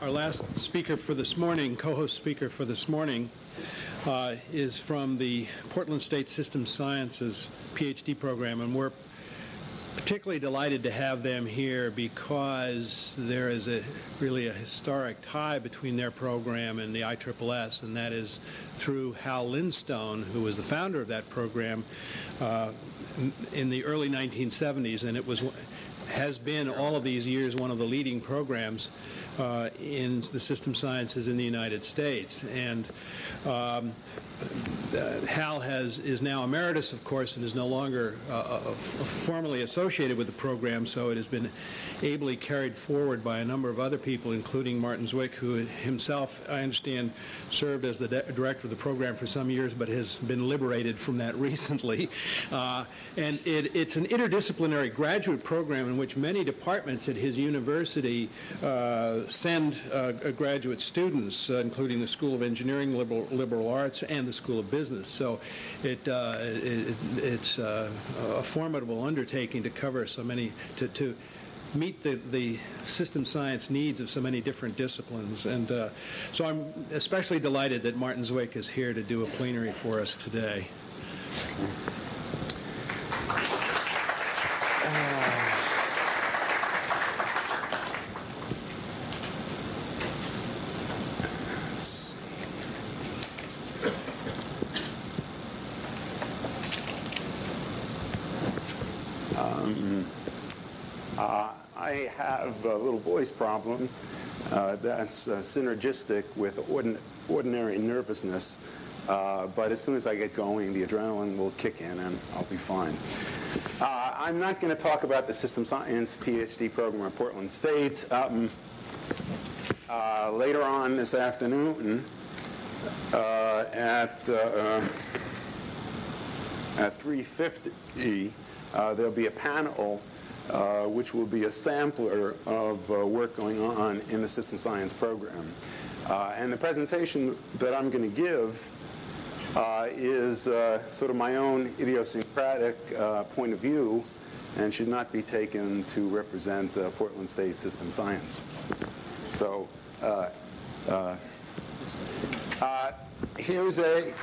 Our last speaker for this morning, co-host speaker for this morning, is from the Portland State Systems Sciences Ph.D. program, and we're particularly delighted to have them here because there is really a historic tie between their program and the ISSS, and that is through Hal Lindstone, who was the founder of that program in the early 1970s, and it has been all of these years one of the leading programs in the system sciences in the United States. And Hal is now emeritus, of course, and is no longer formally associated with the program, so it has been ably carried forward by a number of other people, including Martin Zwick, who himself, I understand, served as the director of the program for some years, but has been liberated from that recently. And it's an interdisciplinary graduate program in which many departments at his university send graduate students, including the School of Engineering, Liberal Arts, and the School of Business. So it's a formidable undertaking to cover so many, to meet the system science needs of so many different disciplines. And so I'm especially delighted that Martin Zwick is here to do a plenary for us today. I have a little voice problem that's synergistic with ordinary nervousness, but as soon as I get going, the adrenaline will kick in and I'll be fine. I'm not going to talk about the System Science PhD program at Portland State. Later on this afternoon at 3:50, there'll be a panel which will be a sampler of work going on in the system science program. And the presentation that I'm going to give is sort of my own idiosyncratic point of view and should not be taken to represent Portland State system science. So here's a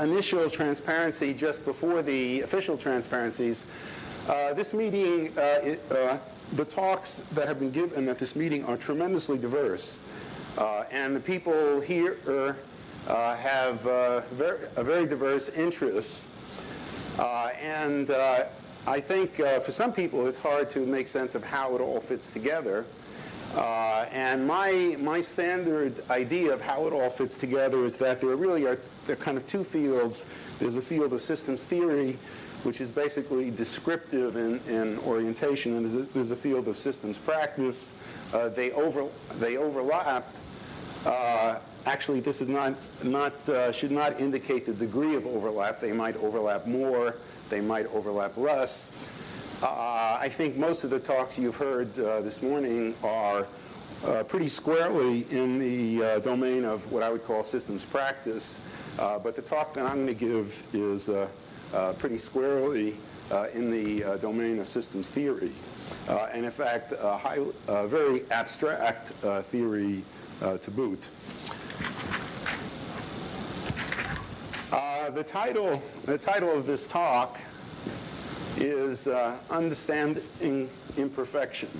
initial transparency just before the official transparencies. This meeting, the talks that have been given at this meeting are tremendously diverse, and the people here have very diverse interests. And I think for some people it's hard to make sense of how it all fits together. And my standard idea of how it all fits together is that there are kind of two fields. There's a field of systems theory, which is basically descriptive in orientation, and there's a field of systems practice. They overlap. Actually, this is should not indicate the degree of overlap. They might overlap more. They might overlap less. I think most of the talks you've heard this morning are pretty squarely in the domain of what I would call systems practice, but the talk that I'm going to give is pretty squarely in the domain of systems theory, and in fact, very abstract theory to boot. The title of this talk is Understanding Imperfection.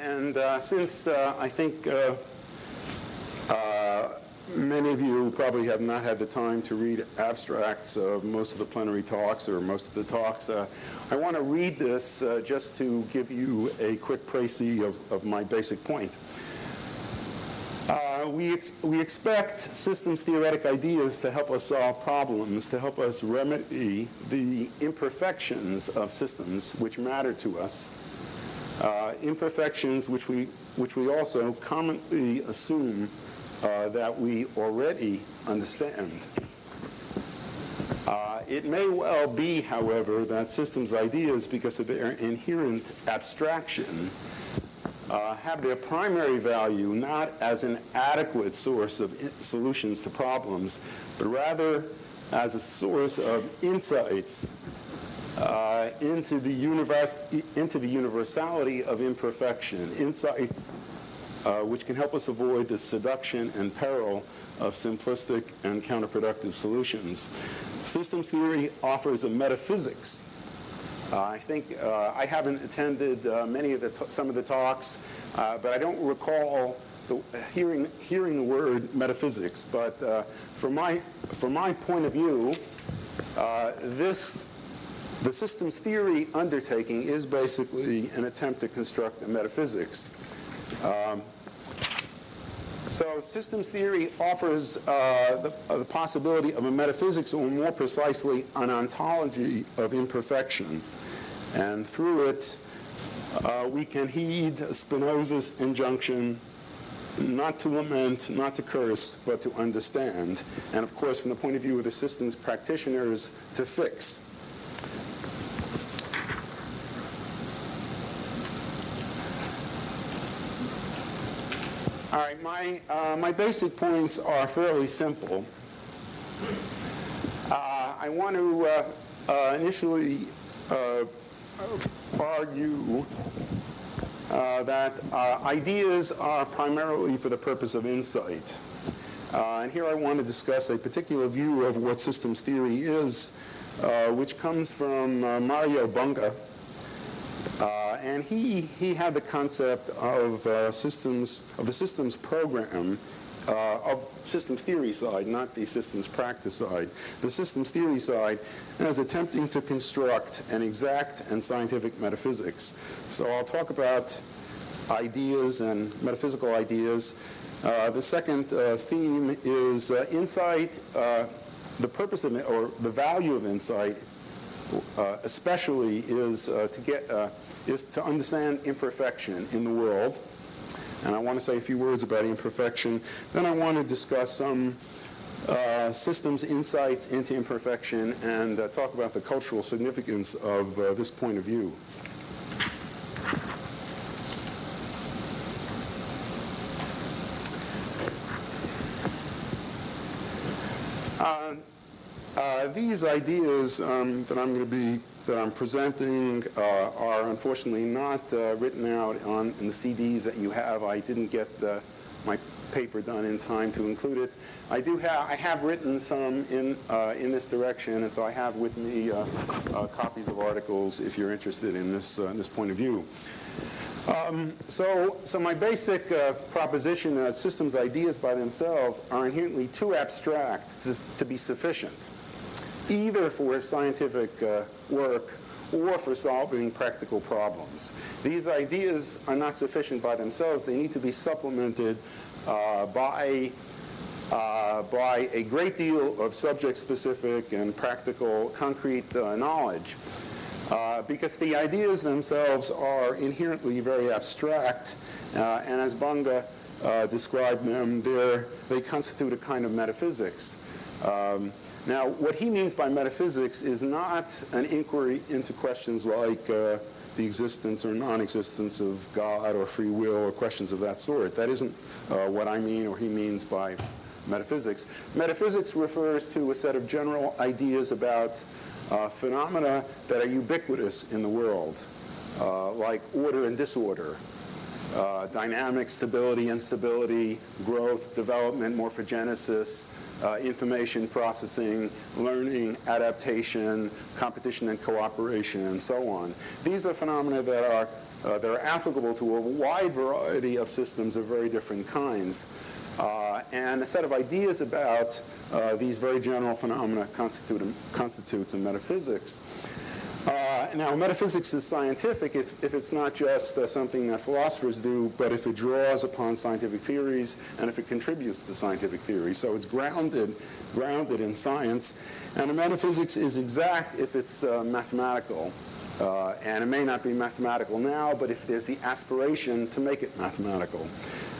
And since I think many of you probably have not had the time to read abstracts of most of the plenary talks or most of the talks, I want to read this just to give you a quick précis of my basic point. We expect systems theoretic ideas to help us solve problems, to help us remedy the imperfections of systems which matter to us, imperfections which we also commonly assume that we already understand. It may well be, however, that systems ideas, because of their inherent abstraction, have their primary value not as an adequate source of solutions to problems, but rather as a source of insights into the universality of imperfection, insights which can help us avoid the seduction and peril of simplistic and counterproductive solutions. Systems theory offers a metaphysics. I think I haven't attended some of the talks, but I don't recall hearing the word metaphysics. But from my point of view, the systems theory undertaking is basically an attempt to construct a metaphysics. So systems theory offers the possibility of a metaphysics, or more precisely, an ontology of imperfection. And through it, we can heed Spinoza's injunction not to lament, not to curse, but to understand. And of course, from the point of view of the systems practitioners, to fix. All right, my basic points are fairly simple. I want to initially argue that ideas are primarily for the purpose of insight. And here I want to discuss a particular view of what systems theory is, which comes from Mario Bunge. And he had the concept of the systems program, of systems theory side, not the systems practice side. The systems theory side as attempting to construct an exact and scientific metaphysics. So I'll talk about ideas and metaphysical ideas. The second theme is insight. The purpose of it, or the value of insight, especially is to understand imperfection in the world. And I want to say a few words about imperfection. Then I want to discuss some systems insights into imperfection and talk about the cultural significance of this point of view. These ideas that I'm presenting are unfortunately not written out in the CDs that you have. I didn't get my paper done in time to include it. I have written some in this direction, and so I have with me copies of articles if you're interested in this point of view. So my basic proposition that systems ideas by themselves are inherently too abstract to be sufficient, either for scientific work or for solving practical problems. These ideas are not sufficient by themselves. They need to be supplemented by a great deal of subject-specific and practical, concrete knowledge. Because the ideas themselves are inherently very abstract, and as Bunge described them, they constitute a kind of metaphysics. Now, what he means by metaphysics is not an inquiry into questions like the existence or non-existence of God or free will or questions of that sort. That isn't what I mean or he means by metaphysics. Metaphysics refers to a set of general ideas about phenomena that are ubiquitous in the world, like order and disorder, dynamic, stability, instability, growth, development, morphogenesis, information processing, learning, adaptation, competition and cooperation, and so on. These are phenomena that are applicable to a wide variety of systems of very different kinds. And a set of ideas about these very general phenomena constitutes a metaphysics. Now, metaphysics is scientific if it's not just something that philosophers do, but if it draws upon scientific theories and if it contributes to scientific theory. So it's grounded in science. And a metaphysics is exact if it's mathematical. And it may not be mathematical now, but if there's the aspiration to make it mathematical.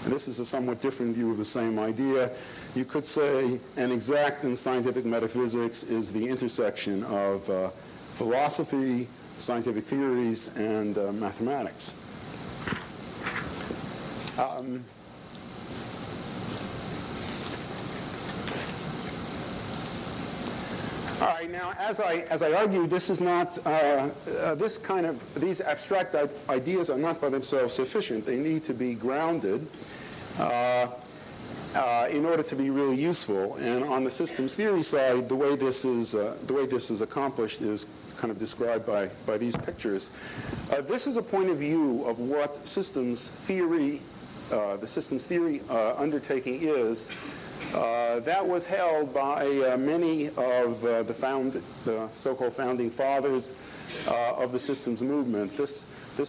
And this is a somewhat different view of the same idea. You could say an exact and scientific metaphysics is the intersection of philosophy, scientific theories, and mathematics. All right, Now, as I argue, this is not these abstract ideas are not by themselves sufficient. They need to be grounded in order to be really useful. And on the systems theory side, the way this is accomplished is kind of described by these pictures. This is a point of view of what systems theory, the systems theory undertaking is. That was held by many of the so-called founding fathers of the systems movement. This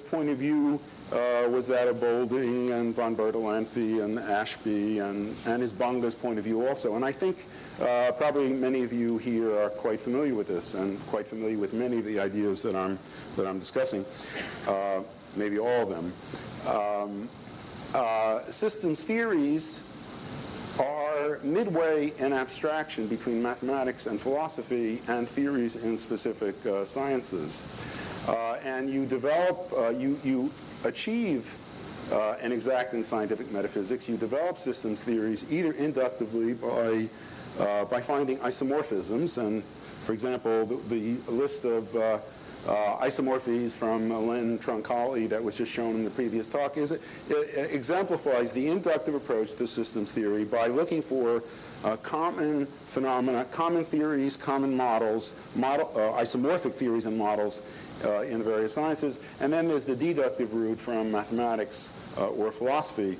point of view was that of Boulding and von Bertalanffy and Ashby and is Bunge's point of view also. And I think probably many of you here are quite familiar with this and quite familiar with many of the ideas that I'm discussing, maybe all of them. Systems theories are midway in abstraction between mathematics and philosophy and theories in specific sciences. And you develop, you achieve an exact in scientific metaphysics. You develop systems theories either inductively by finding isomorphisms. And for example, the list of isomorphies from Lynn Troncalli that was just shown in the previous talk exemplifies the inductive approach to systems theory by looking for common phenomena, common theories, common models, isomorphic theories and models in the various sciences. And then there's the deductive route from mathematics or philosophy.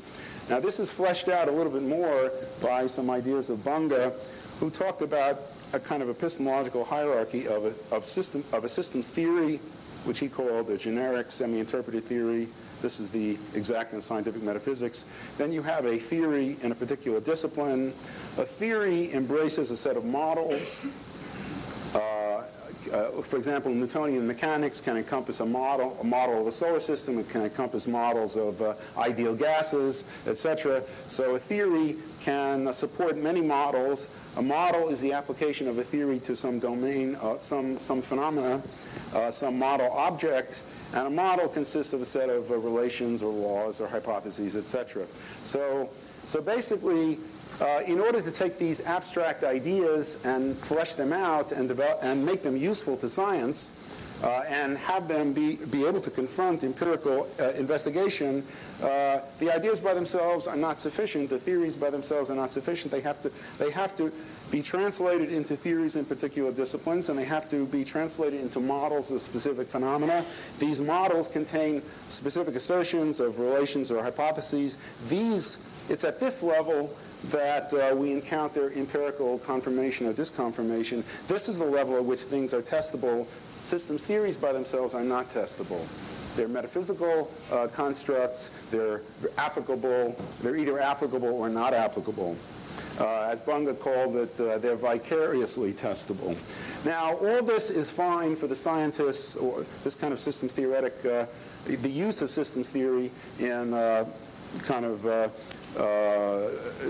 Now this is fleshed out a little bit more by some ideas of Bunge, who talked about a kind of epistemological hierarchy of a systems theory, which he called a generic semi-interpreted theory. This is the exact and scientific metaphysics. Then you have a theory in a particular discipline. A theory embraces a set of models. For example, Newtonian mechanics can encompass a model of a solar system. It can encompass models of ideal gases, etc. So a theory can support many models. A model is the application of a theory to some domain, some phenomena, some model object, and a model consists of a set of relations or laws or hypotheses, etc. So basically, in order to take these abstract ideas and flesh them out and develop and make them useful to science, and have them be able to confront empirical investigation, the ideas by themselves are not sufficient. The theories by themselves are not sufficient. They have to be translated into theories in particular disciplines, and they have to be translated into models of specific phenomena. These models contain specific assertions of relations or hypotheses. It's at this level that we encounter empirical confirmation or disconfirmation. This is the level at which things are testable. Systems theories by themselves are not testable. They're metaphysical constructs. They're applicable. They're either applicable or not applicable. As Bunge called it, they're vicariously testable. Now, all this is fine for the scientists, or this kind of systems theoretic, the use of systems theory in kind of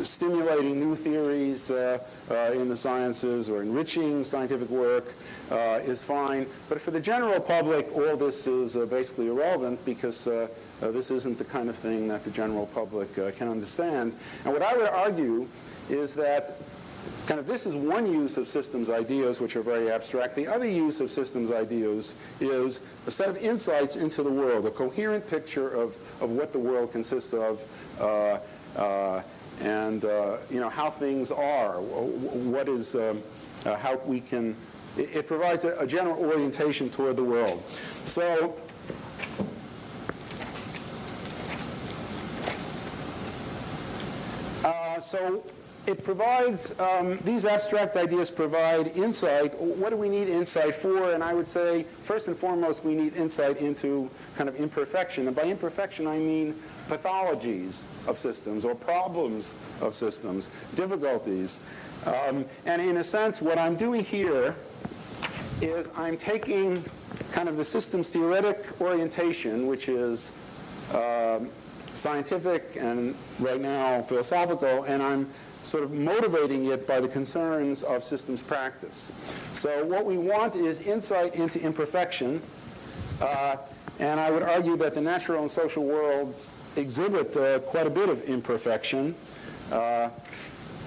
stimulating new theories in the sciences or enriching scientific work is fine. But for the general public, all this is basically irrelevant because this isn't the kind of thing that the general public can understand. And what I would argue is that kind of this is one use of systems ideas, which are very abstract. The other use of systems ideas is a set of insights into the world, a coherent picture of what the world consists of, and how things are. What is how we can? It provides a general orientation toward the world. So. So it provides, these abstract ideas provide insight. What do we need insight for? And I would say, first and foremost, we need insight into kind of imperfection. And by imperfection, I mean pathologies of systems or problems of systems, difficulties. And in a sense, what I'm doing here is I'm taking kind of the systems theoretic orientation, which is scientific and right now philosophical, and I'm sort of motivating it by the concerns of systems practice. So what we want is insight into imperfection, and I would argue that the natural and social worlds exhibit quite a bit of imperfection.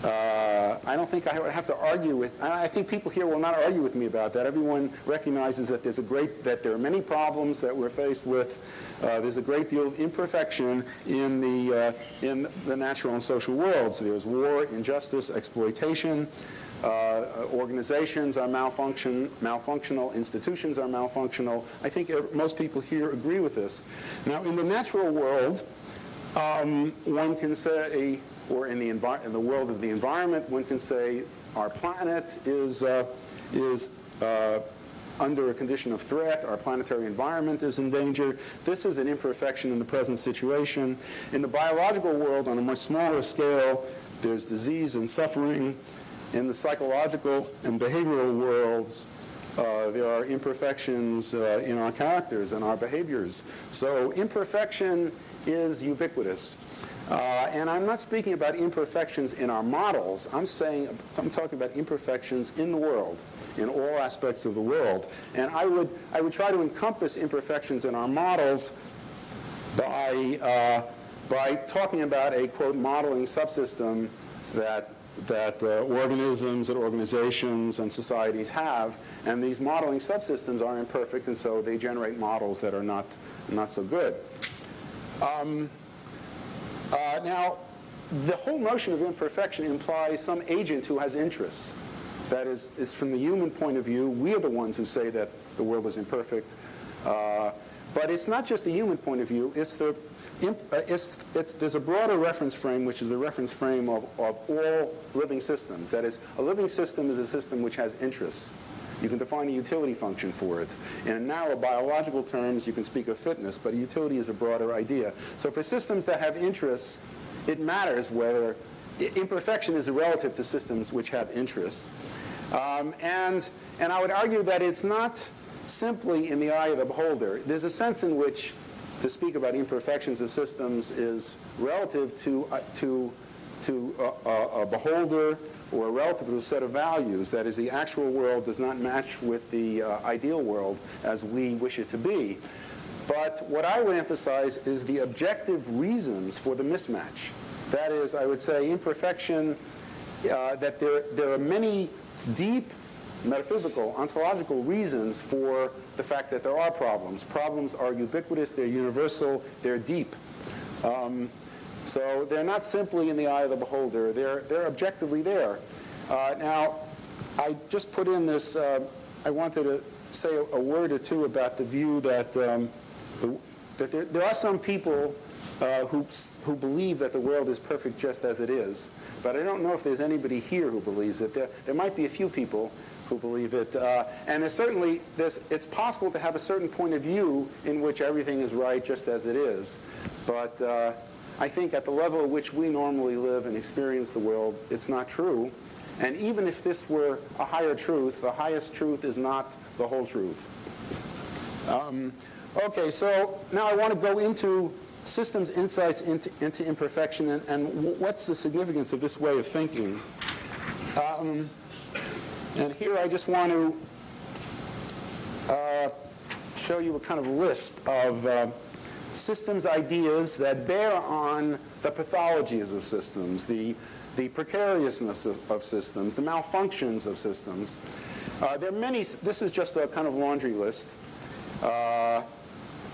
I don't think I would have to argue with. I think people here will not argue with me about that. Everyone recognizes that that there are many problems that we're faced with. There's a great deal of imperfection in the natural and social worlds. There's war, injustice, exploitation. Organizations are malfunctional. Institutions are malfunctional. I think most people here agree with this. Now, in the natural world, one can say, or in the world of the environment, one can say our planet is under a condition of threat. Our planetary environment is in danger. This is an imperfection in the present situation. In the biological world, on a much smaller scale, there's disease and suffering. In the psychological and behavioral worlds, there are imperfections in our characters and our behaviors. So imperfection is ubiquitous. And I'm not speaking about imperfections in our models. I'm talking about imperfections in the world, in all aspects of the world. And I would try to encompass imperfections in our models by talking about a, quote, modeling subsystem that organisms and organizations and societies have, and these modeling subsystems are imperfect, and so they generate models that are not so good. Now, the whole notion of imperfection implies some agent who has interests. That is from the human point of view, we are the ones who say that the world is imperfect. But it's not just the human point of view. There's a broader reference frame, which is the reference frame of all living systems. That is, a living system is a system which has interests. You can define a utility function for it. In narrow biological terms, you can speak of fitness, but utility is a broader idea. So for systems that have interests, it matters whether imperfection is relative to systems which have interests. And I would argue that it's not simply in the eye of the beholder. There's a sense in which to speak about imperfections of systems is relative to a beholder or relative to a set of values. That is, the actual world does not match with the ideal world as we wish it to be. But what I would emphasize is the objective reasons for the mismatch. That is, I would say imperfection, that there are many deep metaphysical, ontological reasons for the fact that there are problems. Problems are ubiquitous, they're universal, they're deep. So they're not simply in the eye of the beholder, they're objectively there. Now, I just put in this, I wanted to say a word or two about the view that, that there are some people who believe that the world is perfect just as it is. But I don't know if there's anybody here who believes it. There might be a few people who believe it. And it's possible to have a certain point of view in which everything is right just as it is. But I think at the level at which we normally live and experience the world, it's not true. And even if this were a higher truth, the highest truth is not the whole truth. Okay, so now I want to go into systems insights into imperfection and what's the significance of this way of thinking. And here I just want to show you a kind of list of systems ideas that bear on the pathologies of systems, the precariousness of systems, the malfunctions of systems. There are many. This is just a kind of laundry list.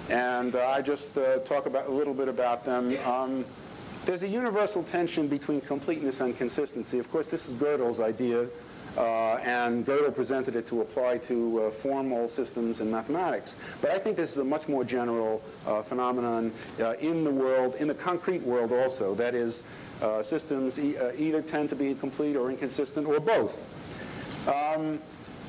And I just talk about a little bit about them. There's a universal tension between completeness and consistency. Of course, this is Gödel's idea, and Gödel presented it to apply to formal systems in mathematics. But I think this is a much more general phenomenon in the world, in the concrete world also. That is, systems either tend to be complete or inconsistent, or both.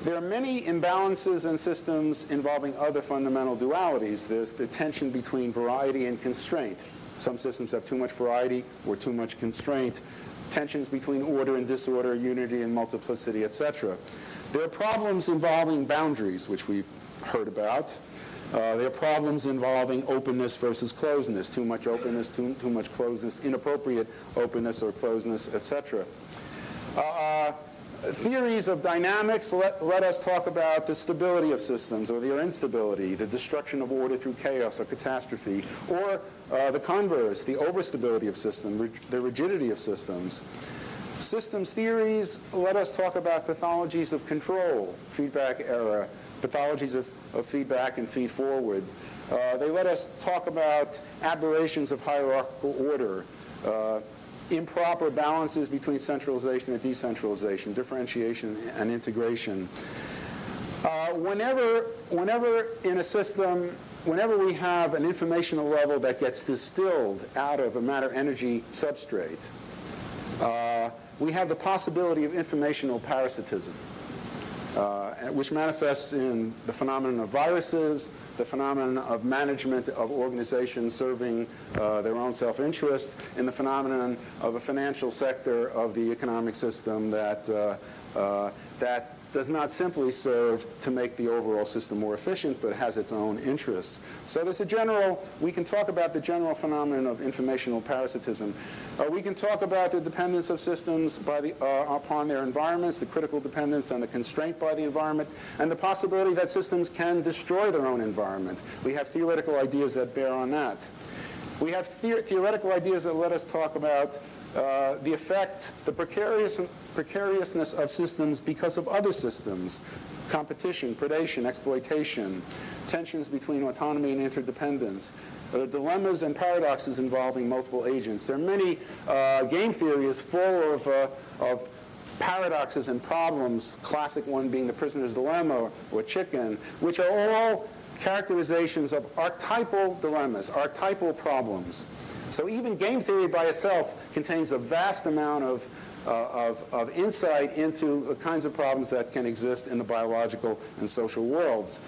There are many imbalances in systems involving other fundamental dualities. There's the tension between variety and constraint. Some systems have too much variety or too much constraint. Tensions between order and disorder, unity and multiplicity, etc. There are problems involving boundaries, which we've heard about. There are problems involving openness versus closeness, too much openness, too much closeness, inappropriate openness or closeness, etc. Theories of dynamics let us talk about the stability of systems or their instability, the destruction of order through chaos or catastrophe, or the converse, the overstability of systems, the rigidity of systems. Systems theories let us talk about pathologies of control, feedback error, pathologies of feedback and feed forward. They let us talk about aberrations of hierarchical order, improper balances between centralization and decentralization, differentiation and integration. Whenever in a system, whenever we have an informational level that gets distilled out of a matter-energy substrate, we have the possibility of informational parasitism, which manifests in the phenomenon of viruses, the phenomenon of management of organizations serving their own self-interest, and the phenomenon of a financial sector of the economic system that does not simply serve to make the overall system more efficient, but has its own interests. So there's we can talk about the general phenomenon of informational parasitism. We can talk about the dependence of systems upon their environments, the critical dependence and the constraint by the environment, and the possibility that systems can destroy their own environment. We have theoretical ideas that bear on that. We have theoretical ideas that let us talk about the effect, the precariousness of systems because of other systems, competition, predation, exploitation, tensions between autonomy and interdependence, dilemmas and paradoxes involving multiple agents. There are many, game theory is full of paradoxes and problems, classic one being the prisoner's dilemma or chicken, which are all characterizations of archetypal dilemmas, archetypal problems. So even game theory by itself contains a vast amount of insight into the kinds of problems that can exist in the biological and social worlds.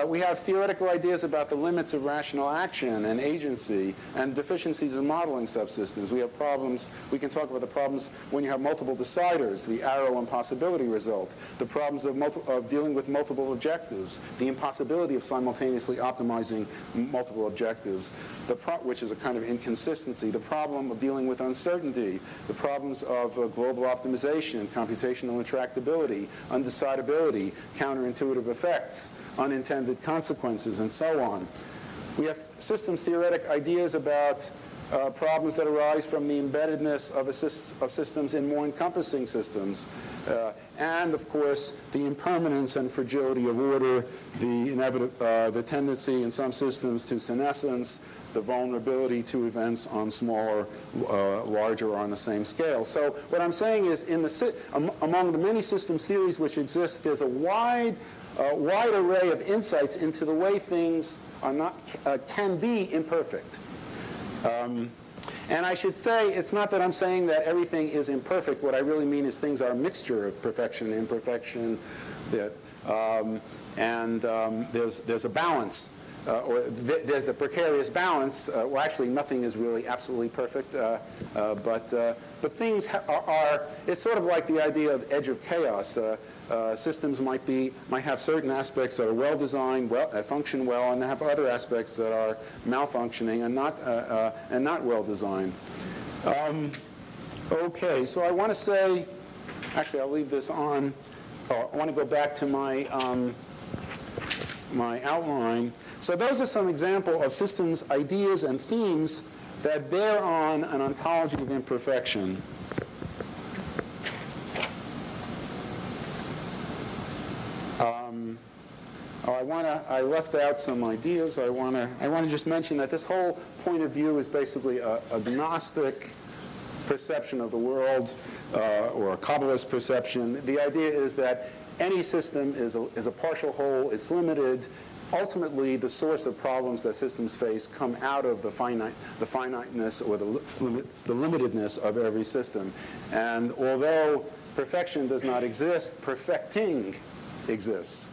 We have theoretical ideas about the limits of rational action and agency and deficiencies in modeling subsystems. We have problems, we can talk about the problems when you have multiple deciders, the arrow impossibility result, the problems of dealing with multiple objectives, the impossibility of simultaneously optimizing multiple objectives, which is a kind of inconsistency, the problem of dealing with uncertainty, the problems of global optimization, computational intractability, undecidability, counterintuitive effects, unintended consequences, and so on. We have systems theoretic ideas about problems that arise from the embeddedness of systems in more encompassing systems, and of course the impermanence and fragility of order, the tendency in some systems to senescence, the vulnerability to events on smaller, larger, or on the same scale. So what I'm saying is, among the many systems theories which exist, there's a wide array of insights into the way things can be imperfect. And I should say, it's not that I'm saying that everything is imperfect. What I really mean is things are a mixture of perfection and imperfection, and there's a balance. Or there's a precarious balance. Well, actually, nothing is really absolutely perfect, but things it's sort of like the idea of edge of chaos. Systems might have certain aspects that are well designed, function well, and have other aspects that are malfunctioning and not well designed. Okay, so I want to say, actually, I'll leave this on. I want to go back to my outline. So those are some examples of systems ideas and themes that bear on an ontology of imperfection. I left out some ideas. I want to just mention that this whole point of view is basically a agnostic perception of the world, or a Kabbalist perception. The idea is that any system is a partial whole. It's limited. Ultimately, the source of problems that systems face come out of the finiteness or the limitedness of every system. And although perfection does not exist, perfecting exists.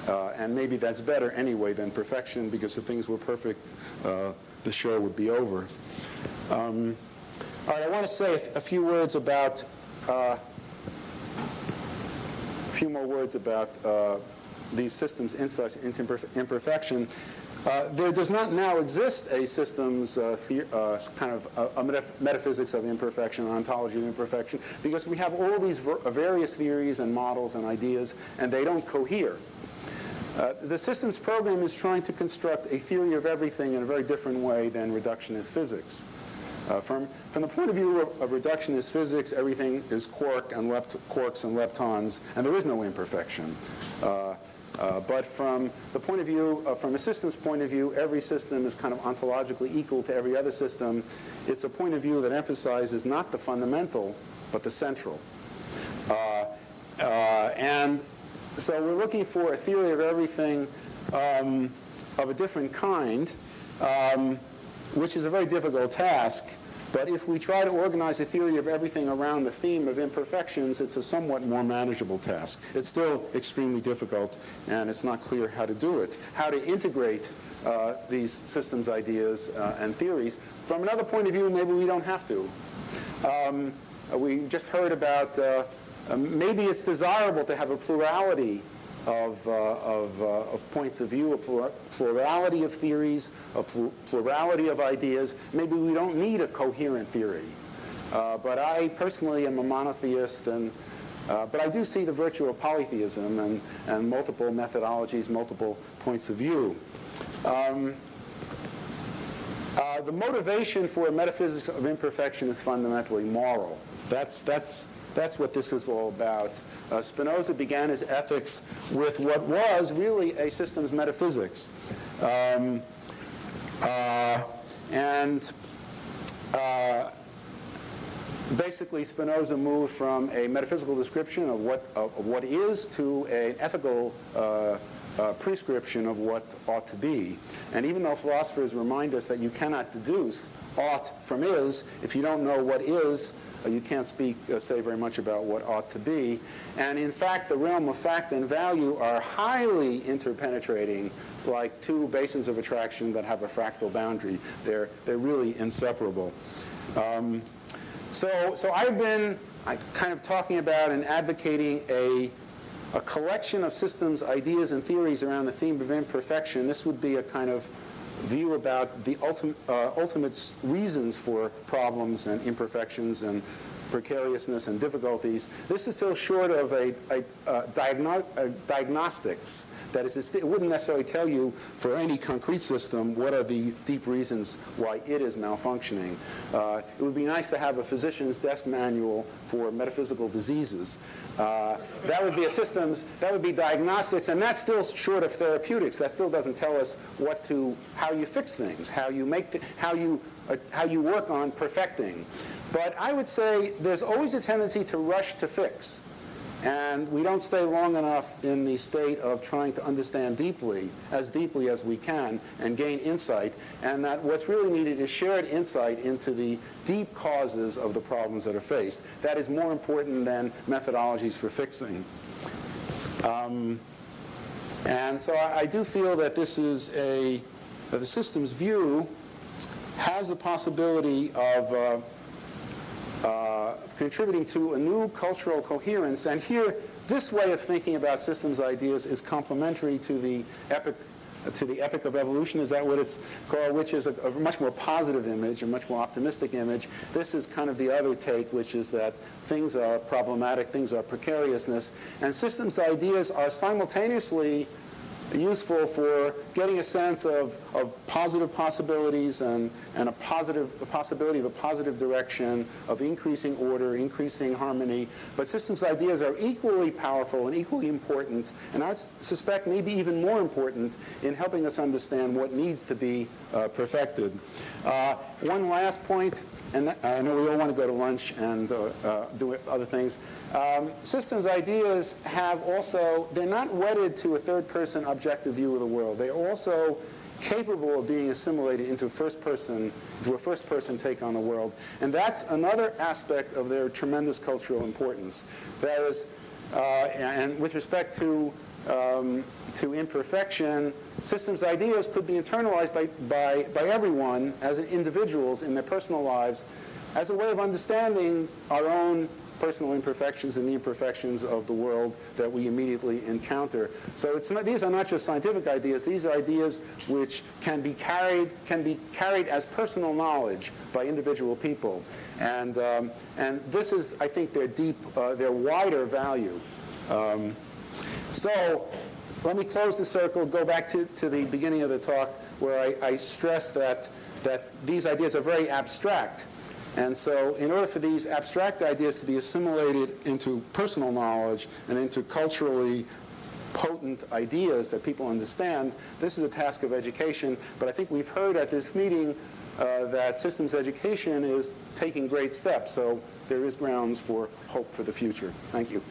And maybe that's better anyway than perfection, because if things were perfect, the show would be over. All right, I want to say a few words about these systems' insights into imperfection. There does not now exist a systems kind of a metaphysics of imperfection, an ontology of imperfection, because we have all these various theories and models and ideas, and they don't cohere. The systems program is trying to construct a theory of everything in a very different way than reductionist physics. From the point of view of reductionist physics, everything is quarks and leptons, and there is no imperfection. But from the point of view, from a system's point of view, every system is kind of ontologically equal to every other system. It's a point of view that emphasizes not the fundamental, but the central. And so we're looking for a theory of everything of a different kind, which is a very difficult task. But if we try to organize a theory of everything around the theme of imperfections, it's a somewhat more manageable task. It's still extremely difficult, and it's not clear how to do it, how to integrate these systems ideas and theories. From another point of view, maybe we don't have to. We just heard about maybe it's desirable to have a plurality of points of view, a plurality of theories, a plurality of ideas. Maybe we don't need a coherent theory. But I personally am a monotheist, but I do see the virtue of polytheism and multiple methodologies, multiple points of view. The motivation for metaphysics of imperfection is fundamentally moral. That's what this is all about. Spinoza began his ethics with what was really a systems metaphysics. Basically, Spinoza moved from a metaphysical description of what is to an ethical prescription of what ought to be. And even though philosophers remind us that you cannot deduce ought from is, if you don't know what is, you can't say very much about what ought to be. And in fact, the realm of fact and value are highly interpenetrating, like two basins of attraction that have a fractal boundary. They're really inseparable. So I've been kind of talking about and advocating a collection of systems, ideas, and theories around the theme of imperfection. This would be a kind of view about the ultimate reasons for problems and imperfections and precariousness and difficulties. This is still short of a diagnostics. That is, it wouldn't necessarily tell you for any concrete system what are the deep reasons why it is malfunctioning. It would be nice to have a physician's desk manual for metaphysical diseases. That would be that would be diagnostics, and that's still short of therapeutics. That still doesn't tell us how you fix things, how you work on perfecting. But I would say there's always a tendency to rush to fix. And we don't stay long enough in the state of trying to understand deeply as we can, and gain insight. And that what's really needed is shared insight into the deep causes of the problems that are faced. That is more important than methodologies for fixing. And so I do feel that this is that the systems view has the possibility of contributing to a new cultural coherence. And here, this way of thinking about systems ideas is complementary to the epic of evolution. Is that what it's called? Which is a much more positive image, a much more optimistic image. This is kind of the other take, which is that things are problematic, things are precariousness, and systems ideas are simultaneously useful for getting a sense of positive possibilities and the possibility of a positive direction, of increasing order, increasing harmony. But systems ideas are equally powerful and equally important, and I suspect maybe even more important in helping us understand what needs to be perfected. One last point, and I know we all want to go to lunch and do other things. Systems ideas have also, they're not wedded to a third-person objective view of the world. They're also capable of being assimilated into a first-person take on the world. And that's another aspect of their tremendous cultural importance. That is, and with respect to imperfection, systems ideas could be internalized by everyone as individuals in their personal lives as a way of understanding our own personal imperfections and the imperfections of the world that we immediately encounter. So these are not just scientific ideas. These are ideas which can be carried as personal knowledge by individual people. And this is, I think, their wider value. So let me close the circle, go back to the beginning of the talk where I stressed that these ideas are very abstract. And so in order for these abstract ideas to be assimilated into personal knowledge and into culturally potent ideas that people understand, this is a task of education. But I think we've heard at this meeting that systems education is taking great steps. So there is grounds for hope for the future. Thank you.